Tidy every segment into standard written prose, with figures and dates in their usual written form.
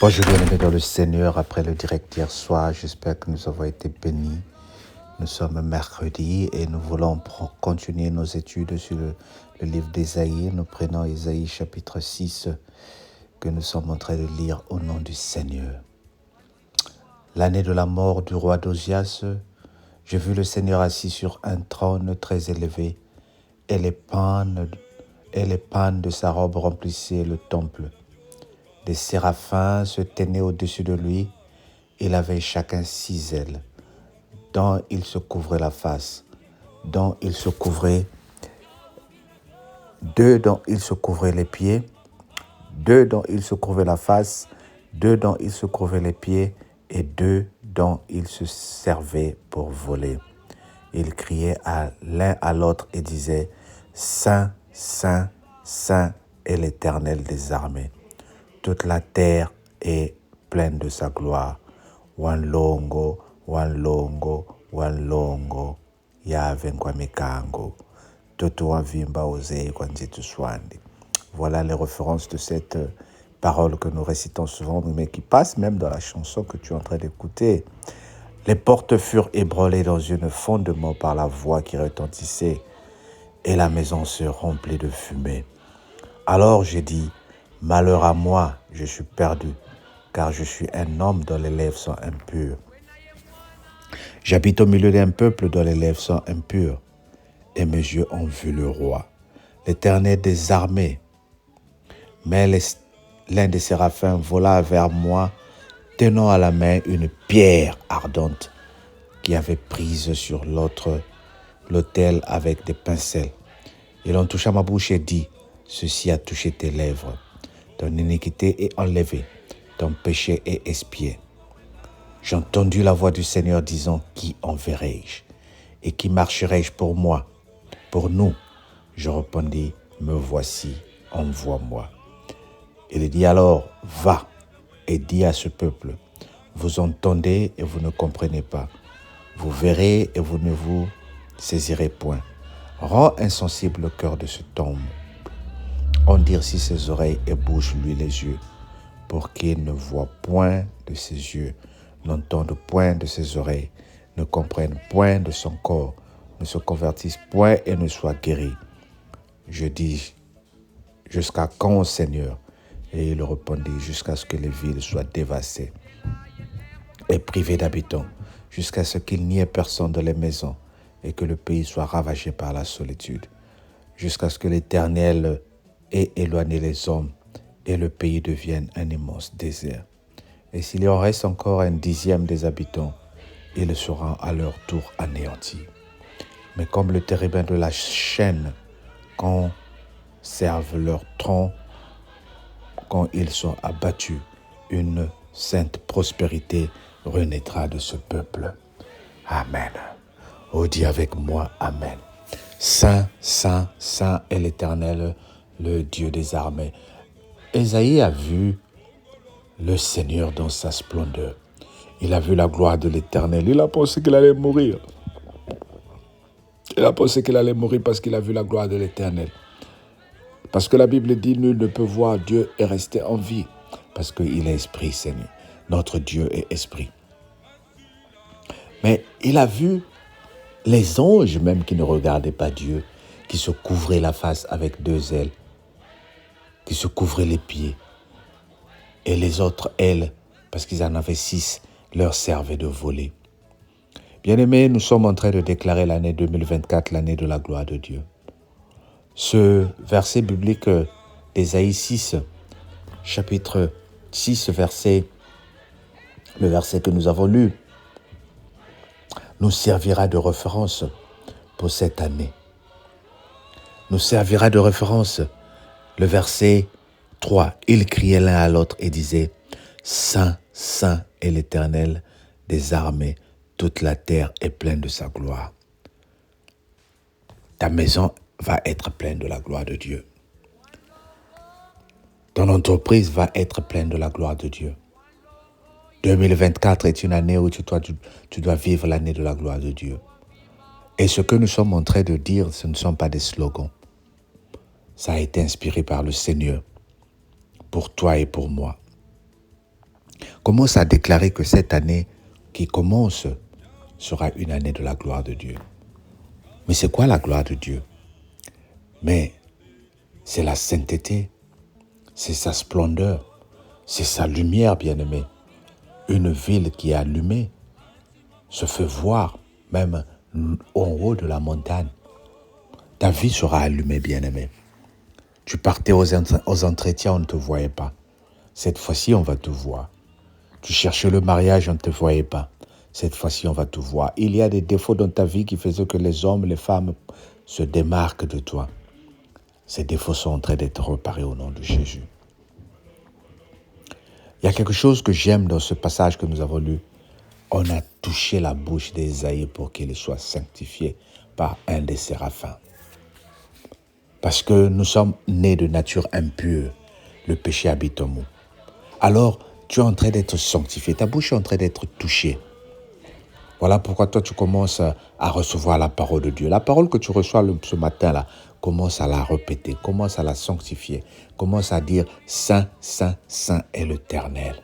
Bonjour bien-aimés dans le Seigneur, après le direct hier soir, j'espère que nous avons été bénis. Nous sommes mercredi et nous voulons continuer nos études sur le livre d'Ésaïe. Nous prenons Ésaïe chapitre 6 que nous sommes en train de lire au nom du Seigneur. L'année de la mort du roi d'Ozias, j'ai vu le Seigneur assis sur un trône très élevé et les pannes de sa robe remplissaient le temple. Des séraphins se tenaient au-dessus de lui. Il avait chacun 6 ailes, dont il se couvrait la face, dont il se couvrait 2 dont il se couvrait les pieds, 2 dont il se couvrait la face, 2 dont il se couvrait les pieds et 2 dont il se servait pour voler. Il criait l'un à l'autre et disait « Saint, Saint, Saint est l'Éternel des armées. Toute la terre est pleine de sa gloire. Wanlongo, wanlongo, wanlongo, yave nkwamikango. Toto wavimba ozei kwa nzitu swandi. » Voilà les références de cette parole que nous récitons souvent, mais qui passe même dans la chanson que tu es en train d'écouter. Les portes furent ébranlées dans une fondement par la voix qui retentissait, et la maison se remplit de fumée. Alors j'ai dit, malheur à moi, je suis perdu, car je suis un homme dont les lèvres sont impures. J'habite au milieu d'un peuple dont les lèvres sont impures, et mes yeux ont vu le roi, l'Éternel des armées. Mais l'un des séraphins vola vers moi, tenant à la main une pierre ardente qui avait prise sur l'autel avec des pincelles. Il en toucha ma bouche et dit, « Ceci a touché tes lèvres. Ton iniquité est enlevée, ton péché est expié. » J'ai entendu la voix du Seigneur disant, « Qui enverrai-je? Et qui marcherai-je pour moi? Pour nous. » Je répondis, « Me voici, envoie-moi. » Il dit alors, « Va et dis à ce peuple, vous entendez et vous ne comprenez pas. Vous verrez et vous ne vous saisirez point. Rends insensible le cœur de cet homme. Endurcis ses oreilles et bouche-lui les yeux, pour qu'il ne voie point de ses yeux, n'entende point de ses oreilles, ne comprenne point de son corps, ne se convertisse point et ne soit guéri. Je dis, jusqu'à quand, Seigneur? Et il répondit, jusqu'à ce que les villes soient dévastées et privées d'habitants, jusqu'à ce qu'il n'y ait personne dans les maisons et que le pays soit ravagé par la solitude, jusqu'à ce que l'Éternel ait éloigné les hommes et le pays devienne un immense désert. Et s'il y en reste encore un 10e des habitants, ils seront à leur tour anéantis. Mais comme le térébin de la chaîne conserve leur tronc quand ils sont abattus, une sainte prospérité renaîtra de ce peuple. Amen. Oh, dis avec moi, Amen. Saint, Saint, Saint est l'Éternel, le Dieu des armées. Ésaïe a vu le Seigneur dans sa splendeur. Il a vu la gloire de l'Éternel. Il a pensé qu'il allait mourir. Il a pensé qu'il allait mourir parce qu'il a vu la gloire de l'Éternel. Parce que la Bible dit, nul ne peut voir Dieu et rester en vie. Parce qu'il est esprit, Seigneur. Notre Dieu est esprit. Mais il a vu les anges même qui ne regardaient pas Dieu, qui se couvraient la face avec 2 ailes, qui se couvraient les pieds. Et les autres ailes, parce qu'ils en avaient 6, leur servaient de voler. Bien-aimés, nous sommes en train de déclarer l'année 2024, l'année de la gloire de Dieu. Ce verset biblique d'Ésaïe 6, chapitre 6, le verset que nous avons lu, nous servira de référence pour cette année. Nous servira de référence. Le verset 3, ils criaient l'un à l'autre et disaient, « Saint, Saint est l'Éternel des armées, toute la terre est pleine de sa gloire. » Ta maison va être pleine de la gloire de Dieu. Ton entreprise va être pleine de la gloire de Dieu. 2024 est une année où tu dois vivre l'année de la gloire de Dieu. Et ce que nous sommes en train de dire, ce ne sont pas des slogans. Ça a été inspiré par le Seigneur, pour toi et pour moi. Commence à déclarer que cette année qui commence sera une année de la gloire de Dieu. Mais c'est quoi la gloire de Dieu? Mais c'est la sainteté, c'est sa splendeur, c'est sa lumière, bien-aimé. Une ville qui est allumée se fait voir même en haut de la montagne. Ta vie sera allumée, bien-aimé. Tu partais aux entretiens, on ne te voyait pas. Cette fois-ci, on va te voir. Tu cherchais le mariage, on ne te voyait pas. Cette fois-ci, on va te voir. Il y a des défauts dans ta vie qui faisaient que les hommes, les femmes se démarquent de toi. Ces défauts sont en train d'être réparés au nom de Jésus. Il y a quelque chose que j'aime dans ce passage que nous avons lu. On a touché la bouche d'Ésaïe pour qu'il soit sanctifié par un des séraphins. Parce que nous sommes nés de nature impure. Le péché habite en nous. Alors, tu es en train d'être sanctifié. Ta bouche est en train d'être touchée. Voilà pourquoi toi, tu commences à recevoir la parole de Dieu. La parole que tu reçois ce matin-là, commence à la répéter, commence à la sanctifier, commence à dire « Saint, Saint, Saint est l'Éternel ».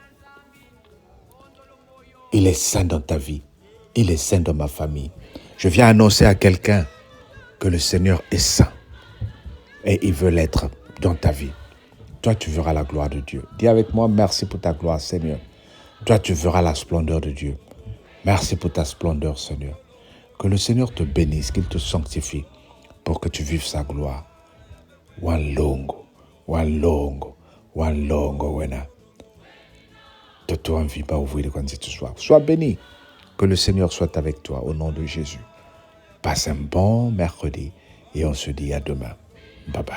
Il est saint dans ta vie, il est saint dans ma famille. Je viens annoncer à quelqu'un que le Seigneur est saint et il veut l'être dans ta vie. Toi, tu verras la gloire de Dieu. Dis avec moi, merci pour ta gloire, Seigneur. Toi, tu verras la splendeur de Dieu. Merci pour ta splendeur, Seigneur. Que le Seigneur te bénisse, qu'il te sanctifie pour que tu vives sa gloire. Walongo, walongo, walongo, wena. Toto envie pas ouvrir quand tu sois. Sois béni. Que le Seigneur soit avec toi au nom de Jésus. Passe un bon mercredi et on se dit à demain. Bye bye.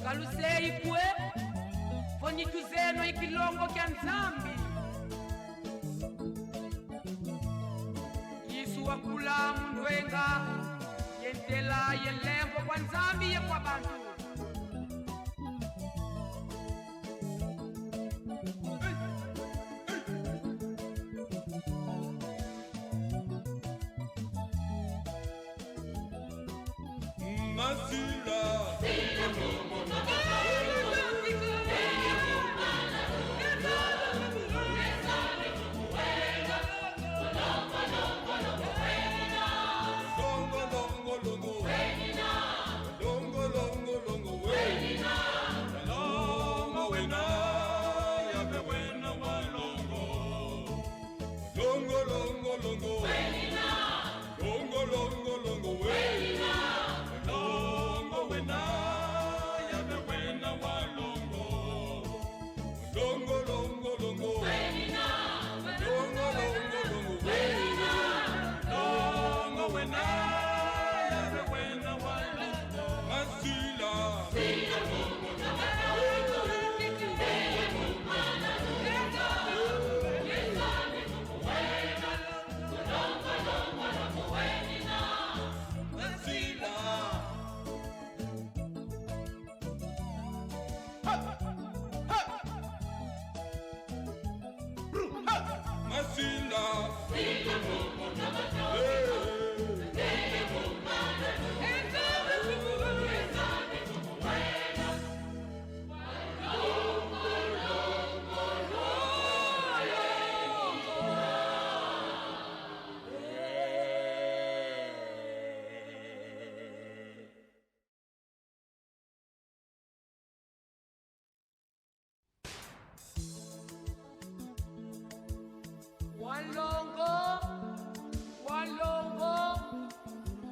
Kalusei kwe fonyituzeno ikilongo kya nzambi Yesu wakula mndwenga yentela yelengo kwa nzambi ye kwa bantu Masila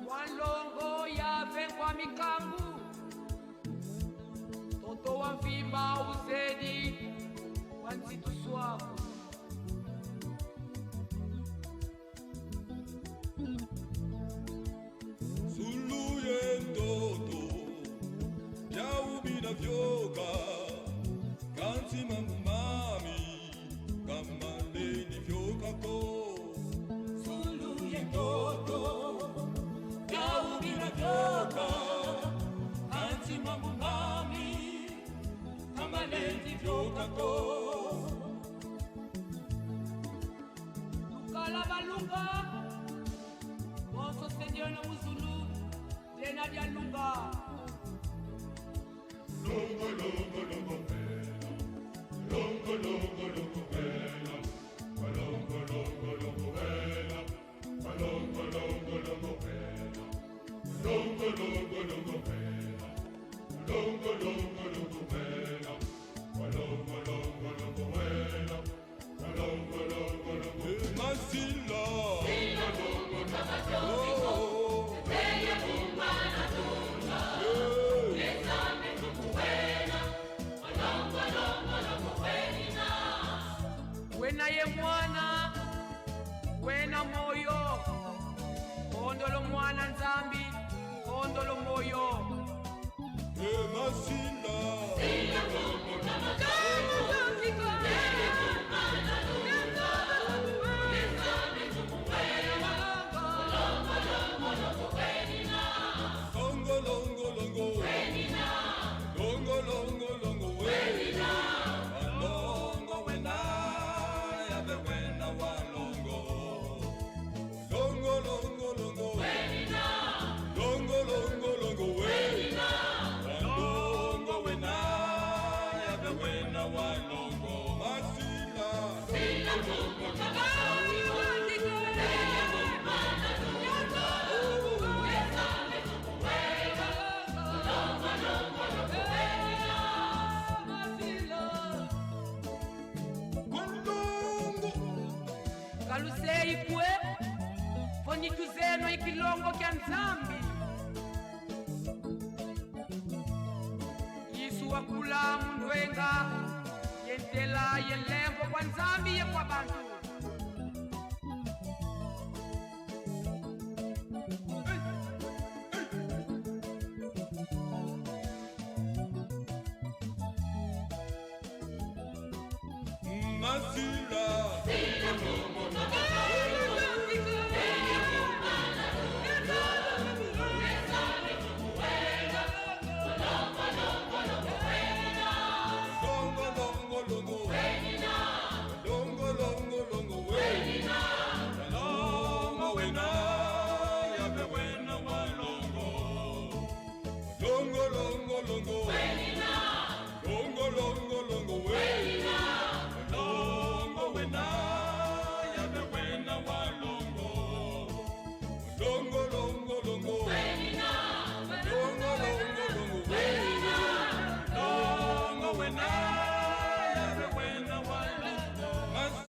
Walongo yave kwa mikangu Toto wa mfimba uzedi wanzitu swako Sulu yendoto Yaubina vyoka Kanti mamumami Kamaleni vyoka ko Sulu yendoto Yaubina vyoka Kanti mamumami Kamaleni vyoka ko lunga Bonso Seigneur na muzulu Jena dia lunga Longo, longo, longo, bella. Longo, longo, longo, bella. Longo, longo, longo, bella. Longo, longo, longo, bella. Longo, longo, longo, bella. Longo, longo, longo, bella. Longo, longo, longo, bella. Longo, longo, longo, Masila. Sila lungo, tabajoiko. Teya kumbana tuna. Nesame tukuwena. Longo, longo, longo, wenina. Wena ye mwana Wena moyo Ondolo mwana nzambi Ondolo moyo Masila. Sila lungo, tabajoiko. Teya kumbana tuna. Nesame tukuwena. Longo, longo, longo, wenina. Longo, longo, longo. Wenina. Longo, longo, longo, wenina. Walongo, wena, yabe wena walongo. Longo, longo, longo, Wenina. longo, longo, longo, wenina. Walongo, wena, yabe wena walongo. Masila. Sila lungo, tabajoiko. Teya kumbana tuna. Nesame tukuwena. Longo, longo, longo, wenina. Walongo. Kalusei kwe Fonyituzeno ikilongo kya nzambi Yisu wakula mndwenga Yentela yelembo kwa nzambi ye kwa bantu Masila.